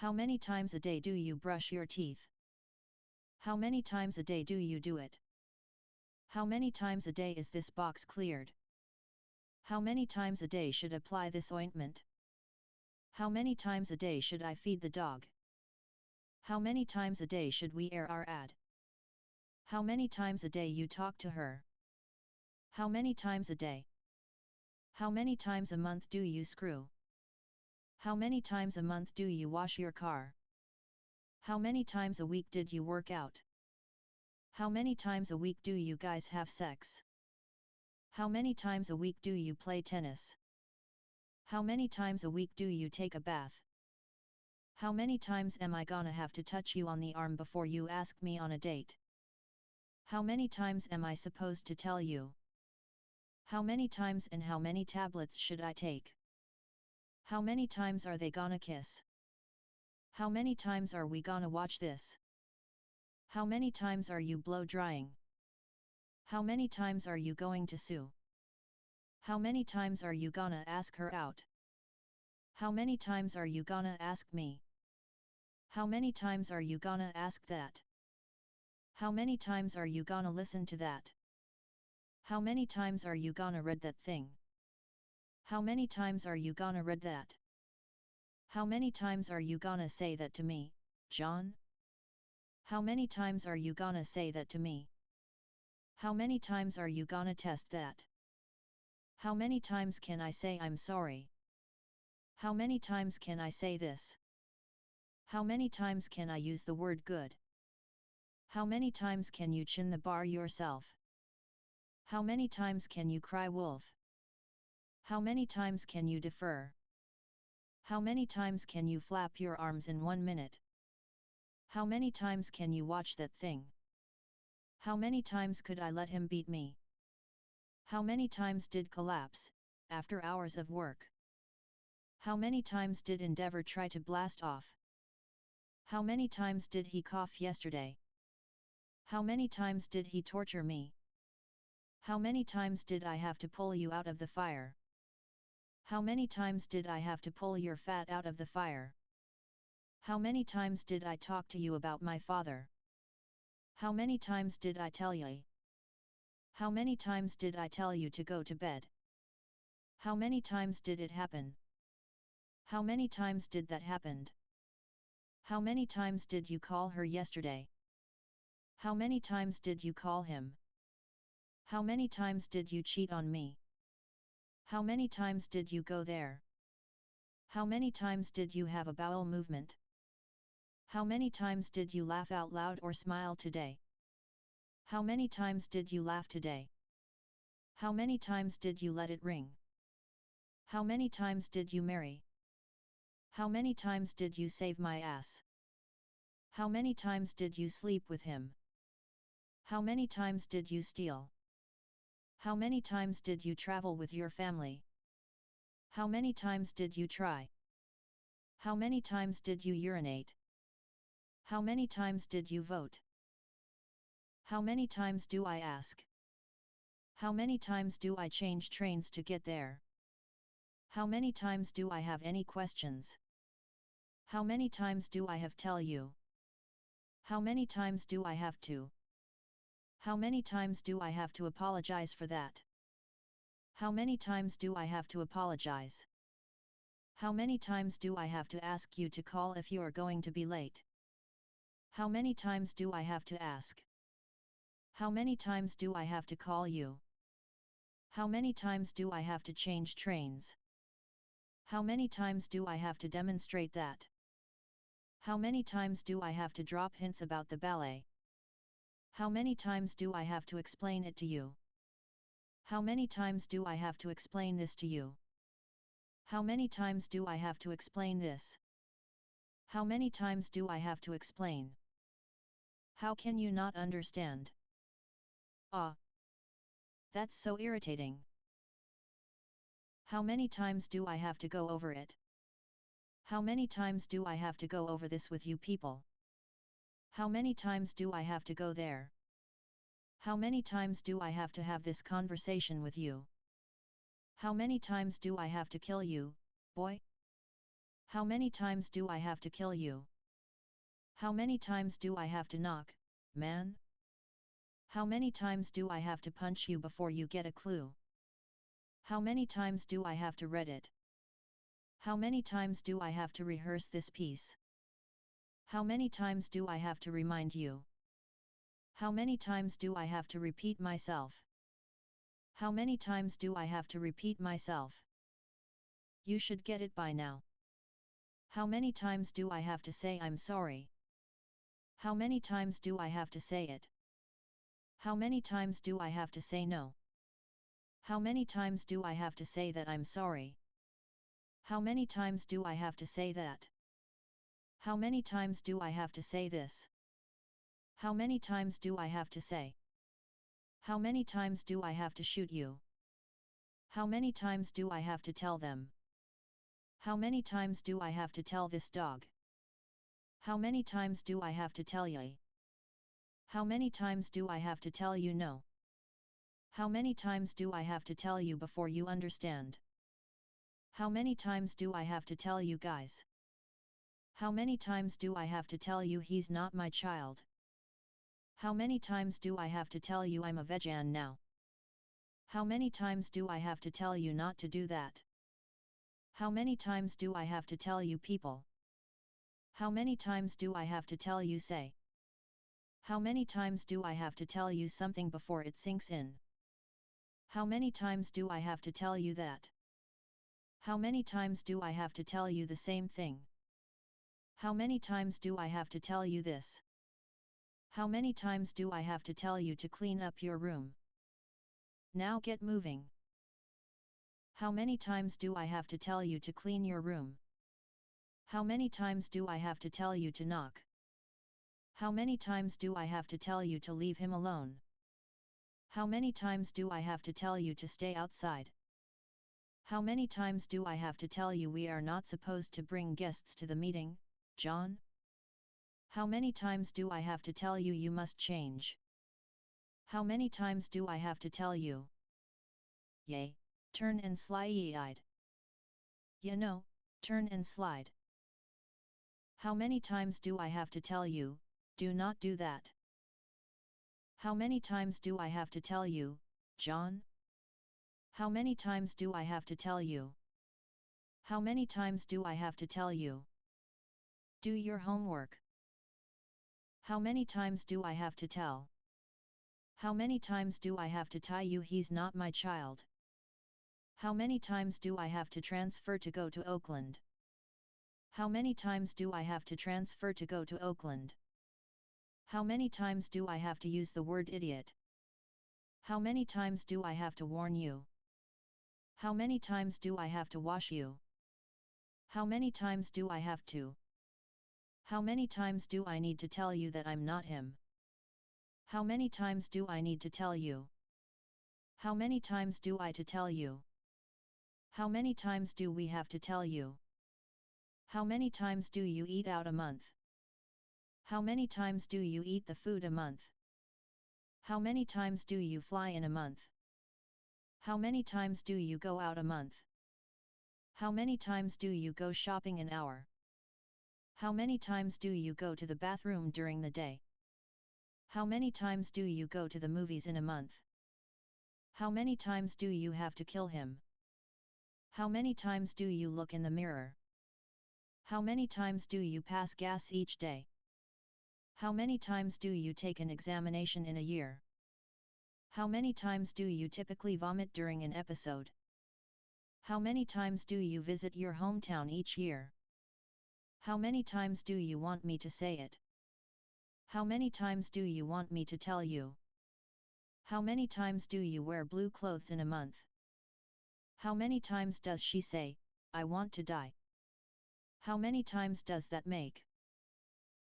How many times a day do you brush your teeth? How many times a day do you do it? How many times a day is this box cleared? How many times a day should apply this ointment? How many times a day should I feed the dog? How many times a day should we air our ad? How many times a day you talk to her? How many times a day? How many times a month do you screw? How many times a month do you wash your car? How many times a week did you work out? How many times a week do you guys have sex? How many times a week do you play tennis? How many times a week do you take a bath? How many times am I gonna have to touch you on the arm before you ask me on a date? How many times am I supposed to tell you? How many times and how many tablets should I take? How many times are they gonna kiss? How many times are we gonna watch this? How many times are you blow drying? How many times are you going to sue? How many times are you gonna ask her out? How many times are you gonna ask me? How many times are you gonna ask that? How many times are you gonna listen to that? How many times are you gonna read that thing? How many times are you gonna read that? How many times are you gonna say that to me, John? How many times are you gonna say that to me? How many times are you gonna test that? How many times can I say I'm sorry? How many times can I say this? How many times can I use the word good? How many times can you chin the bar yourself? How many times can you cry wolf? How many times can you defer? How many times can you flap your arms in 1 minute? How many times can you watch that thing? How many times could I let him beat me? How many times did collapse, after hours of work? How many times did Endeavor try to blast off? How many times did he cough yesterday? How many times did he torture me? How many times did I have to pull you out of the fire? How many times did I have to pull your fat out of the fire? How many times did I talk to you about my father? How many times did I tell you? How many times did I tell you to go to bed? How many times did it happen? How many times did that happened? How many times did you call her yesterday? How many times did you call him? How many times did you cheat on me? How many times did you go there? How many times did you have a bowel movement? How many times did you laugh out loud or smile today? How many times did you laugh today? How many times did you let it ring? How many times did you marry? How many times did you save my ass? How many times did you sleep with him? How many times did you steal? How many times did you travel with your family? How many times did you try? How many times did you urinate? How many times did you vote? How many times do I ask? How many times do I change trains to get there? How many times do I have any questions? How many times do I have tell you? How many times do I have to? How many times do I have to apologize for that? How many times do I have to apologize? How many times do I have to ask you to call if you are going to be late? How many times do I have to ask? How many times do I have to call you? How many times do I have to change trains? How many times do I have to demonstrate that? How many times do I have to drop hints about the ballet? How many times do I have to explain it to you? How many times do I have to explain this to you? How many times do I have to explain this? How many times do I have to explain? How can you not understand? Ah! That's so irritating. How many times do I have to go over it? How many times do I have to go over this with you people? How many times do I have to go there? How many times do I have to have this conversation with you? How many times do I have to kill you, boy? How many times do I have to kill you? How many times do I have to knock, man? How many times do I have to punch you before you get a clue? How many times do I have to read it? How many times do I have to rehearse this piece? How many times do I have to remind you? How many times do I have to repeat myself? How many times do I have to repeat myself? You should get it by now. How many times do I have to say I'm sorry? How many times do I have to say it? How many times do I have to say no? How many times do I have to say that I'm sorry? How many times do I have to say that? How many times do I have to say this? How many times do I have to say? How many times do I have to shoot you? How many times do I have to tell them? How many times do I have to tell this dog? How many times do I have to tell ye? How many times do I have to tell you no? How many times do I have to tell you before you understand? How many times do I have to tell you guys? How many times do I have to tell you he's not my child? How many times do I have to tell you I'm a vegan now? How many times do I have to tell you not to do that? How many times do I have to tell you people? How many times do I have to tell you say? How many times do I have to tell you something before it sinks in? How many times do I have to tell you that? How many times do I have to tell you the same thing? How many times do I have to tell you this? How many times do I have to tell you to clean up your room? Now get moving. How many times do I have to tell you to clean your room? How many times do I have to tell you to knock? How many times do I have to tell you to leave him alone? How many times do I have to tell you to stay outside? How many times do I have to tell you we are not supposed to bring guests to the meeting, John? How many times do I have to tell you you must change? How many times do I have to tell you? Yea, turn and sly-eyed. You know, turn and slide. How many times do I have to tell you, do not do that? How many times do I have to tell you, John? How many times do I have to tell you? How many times do I have to tell you? Do your homework. How many times do I have to tell? How many times do I have to tell you he's not my child? How many times do I have to transfer to go to Oakland? How many times do I have to transfer to go to Oakland? How many times do I have to use the word idiot? How many times do I have to warn you? How many times do I have to wash you? How many times do I have to? How many times do I need to tell you that I'm not him? How many times do I need to tell you? How many times do I to tell you? How many times do we have to tell you? How many times do you eat out a month? How many times do you eat the food a month? How many times do you fly in a month? How many times do you go out a month? How many times do you go shopping an hour? How many times do you go to the bathroom during the day? How many times do you go to the movies in a month? How many times do you have to kill him? How many times do you look in the mirror? How many times do you pass gas each day? How many times do you take an examination in a year? How many times do you typically vomit during an episode? How many times do you visit your hometown each year? How many times do you want me to say it? How many times do you want me to tell you? How many times do you wear blue clothes in a month? How many times does she say, I want to die? How many times does that make?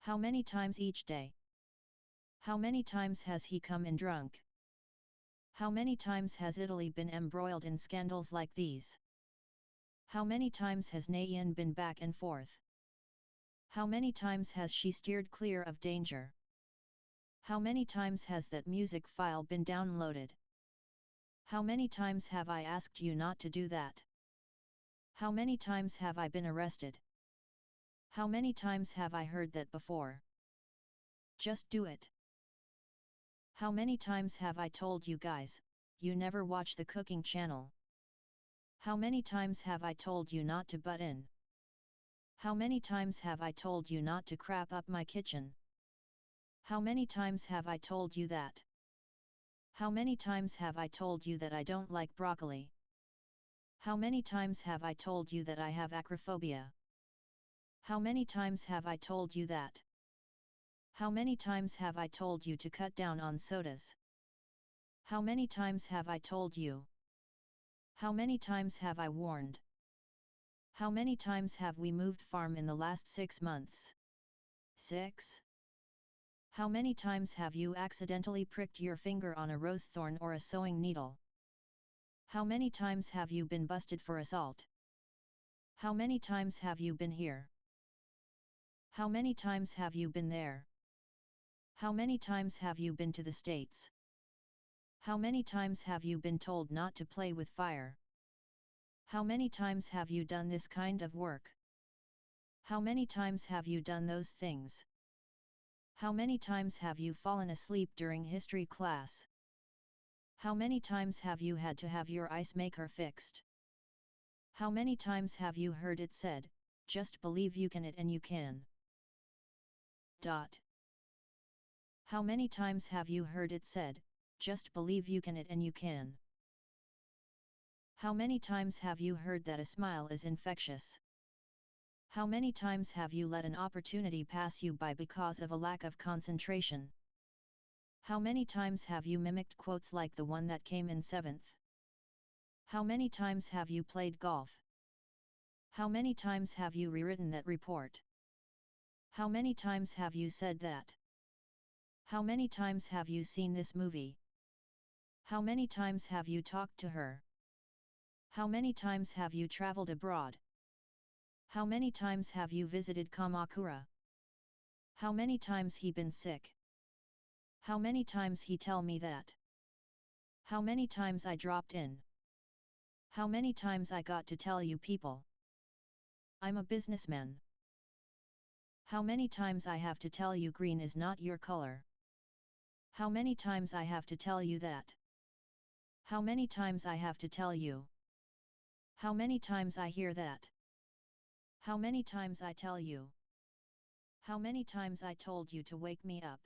How many times each day? How many times has he come in drunk? How many times has Italy been embroiled in scandals like these? How many times has Nayan been back and forth? How many times has she steered clear of danger? How many times has that music file been downloaded? How many times have I asked you not to do that? How many times have I been arrested? How many times have I heard that before? Just do it. How many times have I told you guys, you never watch the cooking channel? How many times have I told you not to butt in? How many times have I told you not to crap up my kitchen? How many times have I told you that? How many times have I told you that I don't like broccoli? How many times have I told you that I have acrophobia? How many times have I told you that? How many times have I told you to cut down on sodas? How many times have I told you? How many times have I warned? How many times have we moved farm in the last 6 months? 6? How many times have you accidentally pricked your finger on a rose thorn or a sewing needle? How many times have you been busted for assault? How many times have you been here? How many times have you been there? How many times have you been to the States? How many times have you been told not to play with fire? How many times have you done this kind of work? How many times have you done those things? How many times have you fallen asleep during history class? How many times have you had to have your ice maker fixed? How many times have you heard it said, just believe you can it and you can? How many times have you heard it said, just believe you can it and you can? How many times have you heard that a smile is infectious? How many times have you let an opportunity pass you by because of a lack of concentration? How many times have you mimicked quotes like the one that came in 7th? How many times have you played golf? How many times have you rewritten that report? How many times have you said that? How many times have you seen this movie? How many times have you talked to her? How many times have you traveled abroad? How many times have you visited Kamakura? How many times he been sick? How many times he tell me that? How many times I dropped in? How many times I got to tell you people? I'm a businessman. How many times I have to tell you green is not your color? How many times I have to tell you that? How many times I have to tell you? How many times I hear that? How many times I tell you? How many times I told you to wake me up?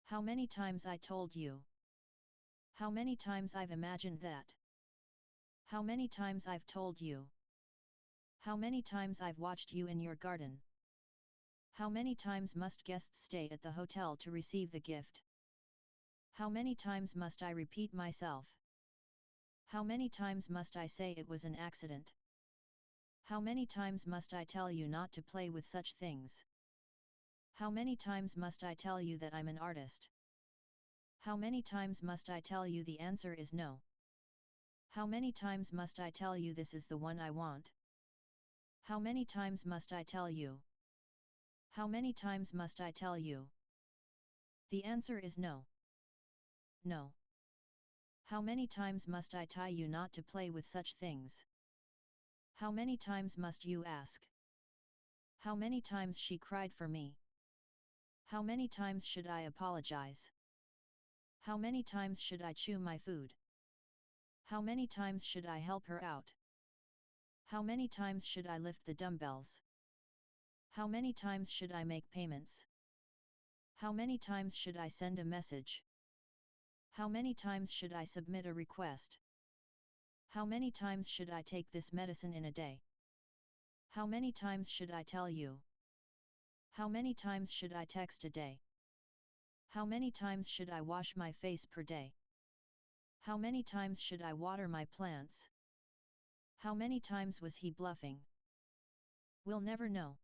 How many times I told you? How many times I've imagined that? How many times I've told you? How many times I've watched you in your garden? How many times must guests stay at the hotel to receive the gift? How many times must I repeat myself? How many times must I say it was an accident? How many times must I tell you not to play with such things? How many times must I tell you that I'm an artist? How many times must I tell you the answer is no? How many times must I tell you this is the one I want? How many times must I tell you? How many times must I tell you? The answer is no. No. How many times must I tell you not to play with such things? How many times must you ask? How many times she cried for me? How many times should I apologize? How many times should I chew my food? How many times should I help her out? How many times should I lift the dumbbells? How many times should I make payments? How many times should I send a message? How many times should I submit a request? How many times should I take this medicine in a day? How many times should I tell you? How many times should I text a day? How many times should I wash my face per day? How many times should I water my plants? How many times was he bluffing? We'll never know.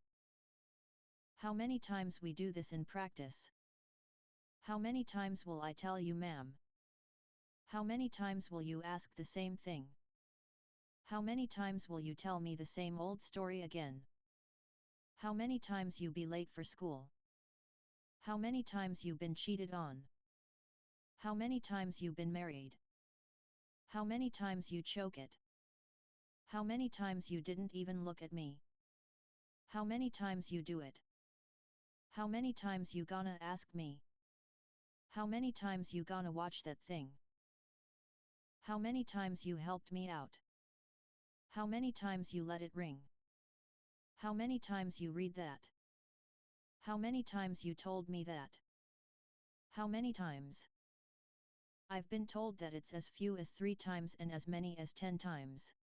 How many times we do this in practice? How many times will I tell you, ma'am? How many times will you ask the same thing? How many times will you tell me the same old story again? How many times you be late for school? How many times you been cheated on? How many times you been married? How many times you choke it? How many times you didn't even look at me? How many times you do it? How many times you gonna ask me? How many times you gonna watch that thing? How many times you helped me out? How many times you let it ring? How many times you read that? How many times you told me that? How many times? I've been told that it's as few as 3 times and as many as 10 times.